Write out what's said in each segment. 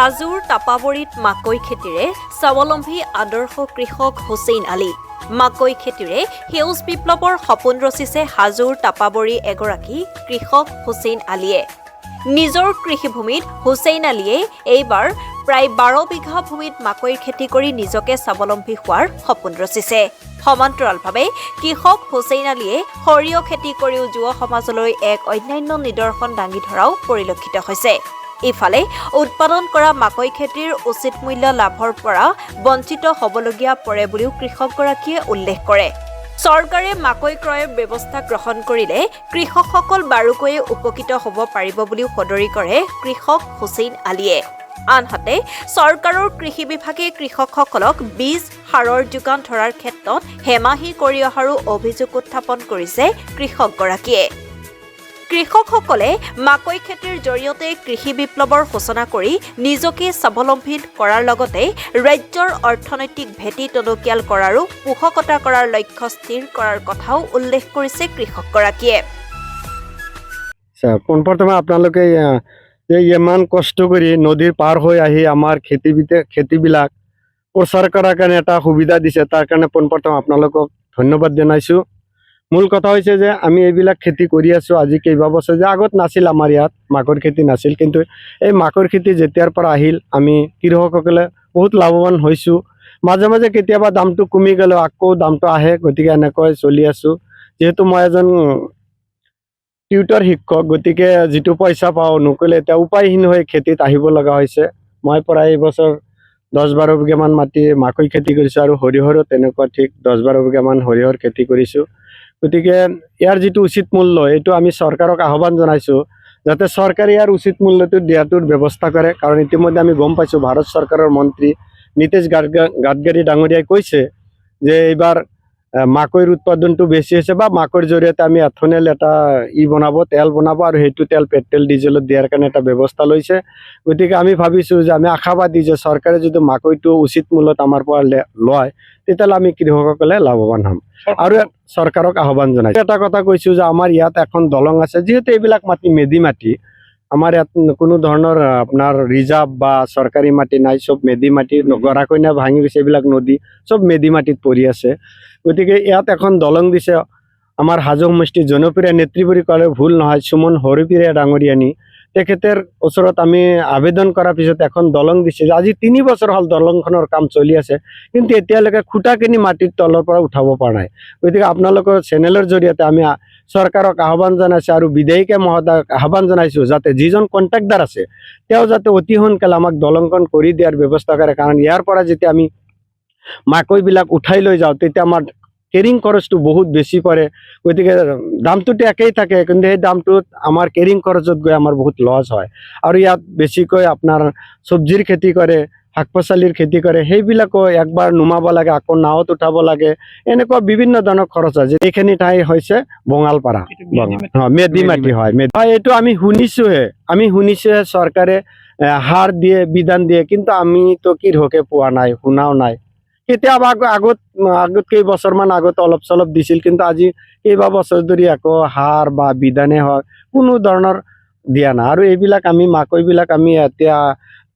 হাজোৰ তাপাবৰীত মাকৈ খেতিৰে স্বাৱলম্বী আদৰ্শ কৃষক হুছেইন আলী। মাকৈ খেতিৰে সেউজ বিপ্লৱৰ সপোন ৰচিছে হাজোৰ তাপাবৰী এগৰাকী কৃষক হুছেইন আলীয়ে। নিজৰ কৃষিভূমিত হুছেইন আলীয়ে এইবাৰ প্ৰায় 12 বিঘা ভূমিত মাকৈৰ খেতি কৰি নিজকে স্বাৱলম্বী হোৱাৰ সপোন ৰচিছে। সমান্তৰালভাৱে কৃষক হুছেইন আলীয়ে সৰিয়হ খেতি কৰিও যুৱ সমাজলৈ এক অন্যান্য নিদৰ্শন দাঙি ধৰাও পৰিলক্ষিত হৈছে। ইফালে উৎপাদন কৰা মাকৈ খেতিৰ উচিত মূল্য লাভৰ পৰা বঞ্চিত হ'বলগীয়া পৰে বুলিও কৃষকগৰাকীয়ে উল্লেখ কৰে। চৰকাৰে মাকৈ ক্ৰয়ৰ ব্যৱস্থা গ্ৰহণ কৰিলে কৃষকসকল বাৰুকৈয়ে উপকৃত হ'ব পাৰিব বুলিও সদৰি কৰে কৃষক হুছেইন আলীয়ে। আনহাতে চৰকাৰৰ কৃষি বিভাগে কৃষকসকলক বীজ সাৰৰ যোগান ধৰাৰ ক্ষেত্ৰত হেমাহি কৰি অহাৰো অভিযোগ উত্থাপন কৰিছে কৃষকগৰাকীয়ে। কৃষকসকলে মাকৈ খেতিৰ জৰিয়তে কৃষি বিপ্লৱৰ সূচনা কৰি নিজকে স্বাৱলম্বী কৰাৰ লগতে ৰাজ্যৰ অৰ্থনৈতিক ভেটি টনকিয়াল কৰাৰো পোষকতা কৰাৰ লক্ষ্য স্থিৰ কৰাৰ কথাও উল্লেখ কৰিছে কৃষকগৰাকীয়ে। পোনপ্ৰথমে আপোনালোকে ইমান কষ্ট কৰি নদীৰ পাৰ হৈ আহি আমাৰ খেতিবিলাক প্ৰচাৰ কৰাৰ কাৰণে এটা সুবিধা দিছে, তাৰ কাৰণে পোনপ্ৰথমে আপোনালোকক ধন্যবাদ জনাইছোঁ। মূল কথা হৈছে যে আমি এইবিলাক খেতি কৰি আছোঁ আজি কেইবা বছৰ যে আগত নাছিল, আমাৰ ইয়াত মাকৈ খেতি নাছিল, কিন্তু এই মাকৈ খেতি যেতিয়াৰ পৰা আহিল আমি কৃষকসকলে বহুত লাভৱান হৈছোঁ। মাজে মাজে কেতিয়াবা দামটো কমি গ'লেও আকৌ দামটো আহে, গতিকে এনেকৈ চলি আছোঁ। যিহেতু মই এজন টিউটৰ শিক্ষক, গতিকে যিটো পইচা পাওঁ নকৰিলে এতিয়া উপায়হীন হৈ খেতিত আহিব লগা হৈছে। মই প্ৰায় এইবছৰ 10-12 বিঘামান মাটি মাকৈ খেতি কৰিছোঁ আৰু সৰিয়হৰো তেনেকুৱা ঠিক 10-12 বিঘামান সৰিয়হৰ খেতি কৰিছোঁ। গতিকে ইয়াৰ যিটো উচিত মূল্য এইটো আমি চৰকাৰক আহ্বান জনাইছোঁ যাতে চৰকাৰে ইয়াৰ উচিত মূল্যটো দিয়াটোৰ ব্যৱস্থা কৰে, কাৰণ ইতিমধ্যে আমি গম পাইছোঁ ভাৰত চৰকাৰৰ মন্ত্ৰী নীতিশ গাডকাৰী ডাঙৰীয়াই কৈছে যে এইবাৰ মাকৈৰ উৎপাদনটো বেছি হৈছে বা মাকৈৰ জৰিয়তে আমি এথনেল এটা বনাব, তেল বনাব আৰু সেইটো তেল পেট্ৰল ডিজেলত দিয়াৰ কাৰণে এটা ব্যৱস্থা লৈছে। গতিকে আমি ভাবিছোঁ যে আমি আশাবাদী যে চৰকাৰে যদি মাকৈটো উচিত মূল্যত আমাৰ পৰা লয় তেতিয়াহ'লে আমি কৃষকসকলে লাভৱান হ'ম আৰু চৰকাৰক আহ্বান জনাইছোঁ। এটা কথা কৈছোঁ যে আমাৰ ইয়াত এখন দলং আছে, যিহেতু এইবিলাক মাটি মেদি মাটি, আমাৰ ইয়াত কোনো ধৰণৰ আপোনাৰ ৰিজাৰ্ভ বা চৰকাৰী মাটি নাই, চব মেদি মাটি, গৰাকইনা ভাঙি গৈছে, এইবিলাক নদী চব মেদি মাটিত পৰি আছে। গতিকে ইয়াত এখন দলং দিছে আমাৰ হাজো সমষ্টিৰ জনপ্ৰিয় নেত্ৰী বুলি ক'লে ভুল নহয়, সুমন হৰিপ্ৰিয়া ডাঙৰীয়ানী, তেখেতৰ ওচৰত আমি আবেদন কৰাৰ পিছত এখন দলং দিছে। আজি 3 বছৰ হ'ল দলংখনৰ কাম চলি আছে, কিন্তু এতিয়ালৈকে খুঁটাখিনি মাটিৰ তলৰ পৰা উঠাব পৰা নাই। গতিকে আপোনালোকৰ চেনেলৰ জৰিয়তে আমি চৰকাৰক আহ্বান জনাইছোঁ আৰু বিধায়িকা মহোদয়ক আহ্বান জনাইছোঁ যাতে যিজন কণ্ট্ৰেক্টাৰ আছে তেওঁ যাতে অতি সোনকালে আমাক দলংখন কৰি দিয়াৰ ব্যৱস্থা কৰে, কাৰণ ইয়াৰ পৰা যেতিয়া আমি মাকৈবিলাক উঠাই লৈ যাওঁ তেতিয়া আমাৰ কেৰিং খৰচটো বহুত বেছি পৰে। গতিকে দামটোতো একেই থাকে, কিন্তু সেই দামটোত আমাৰ কেৰিং খৰচত গৈ আমাৰ বহুত লছ হয়। আৰু ইয়াত বেছিকৈ আপোনাৰ চব্জিৰ খেতি কৰে, শাক পাচলিৰ খেতি কৰে, সেইবিলাকো একবাৰ নুমাব লাগে, আকৌ নাৱত উঠাব লাগে, এনেকুৱা বিভিন্ন ধৰণৰ খৰচ আছে। এইখিনি ঠাই হৈছে বঙালপাৰা, মেদি মাটি হয়। এইটো আমি শুনিছোঁহে চৰকাৰে সাৰ দিয়ে, বিধান দিয়ে, কিন্তু আমিতো কৃষকে পোৱা নাই, শুনাও নাই। কেতিয়াবা আগত কেইবছৰমান আগত অলপ চলপ দিছিল, কিন্তু আজি কেইবা বছৰ ধৰি আকৌ সাৰ বা বিধানে হওক কোনো ধৰণৰ দিয়া নাই। আৰু এইবিলাক আমি মাকৈবিলাক আমি এতিয়া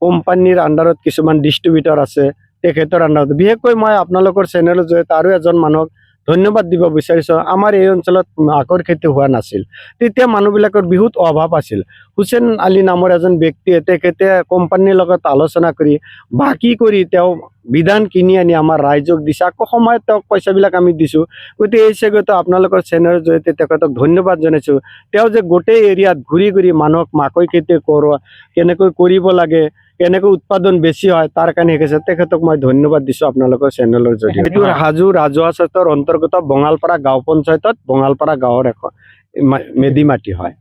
কোম্পানীৰ আণ্ডাৰত কিছুমান ডিষ্ট্ৰিবিউটৰ আছে, তেখেতৰ আণ্ডাৰত। বিশেষকৈ মই আপোনালোকৰ চেনেলৰ জৰিয়তে আৰু এজন মানুহক ধন্যবাদ দিব বিচাৰিছোঁ। আমাৰ এই অঞ্চলত মাকৈৰ খেতি হোৱা নাছিল, তেতিয়া মানুহবিলাকৰ বহুত অভাৱ আছিল। হুছেইন আলী নামৰ এজন ব্যক্তিয়ে তেখেতে কোম্পানীৰ লগত আলোচনা কৰি বাকী কৰি তেওঁ বিধান কিনি আনি আমাৰ ৰাইজক দিছে, আকৌ সময়ত তেওঁক পইচাবিলাক আমি দিছোঁ। গতিকে এই চেগতে আপোনালোকৰ চেনেলৰ জৰিয়তে তেখেতক ধন্যবাদ জনাইছোঁ। তেওঁ যে গোটেই এৰিয়াত ঘূৰি ঘূৰি মানুহক মাকৈ খেতি কেনেকৈ কৰিব লাগে, কেনেকৈ উৎপাদন বেছি হয় তাৰ কাৰণে শিকাইছে, তেখেতক মই ধন্যবাদ দিছোঁ আপোনালোকৰ চেনেলৰ জৰিয়তে। এইটো হাজো ৰাজহুৱা চহৰৰ অন্তৰ্গত বঙালপাৰা গাঁও পঞ্চায়তত বঙালপাৰা গাঁৱৰ এখন মেদি মাটি হয়।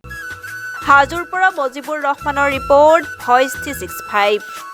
হাজোৰ পৰা মজিবুৰ ৰহমানৰ ৰিপৰ্ট, ভইচ 365।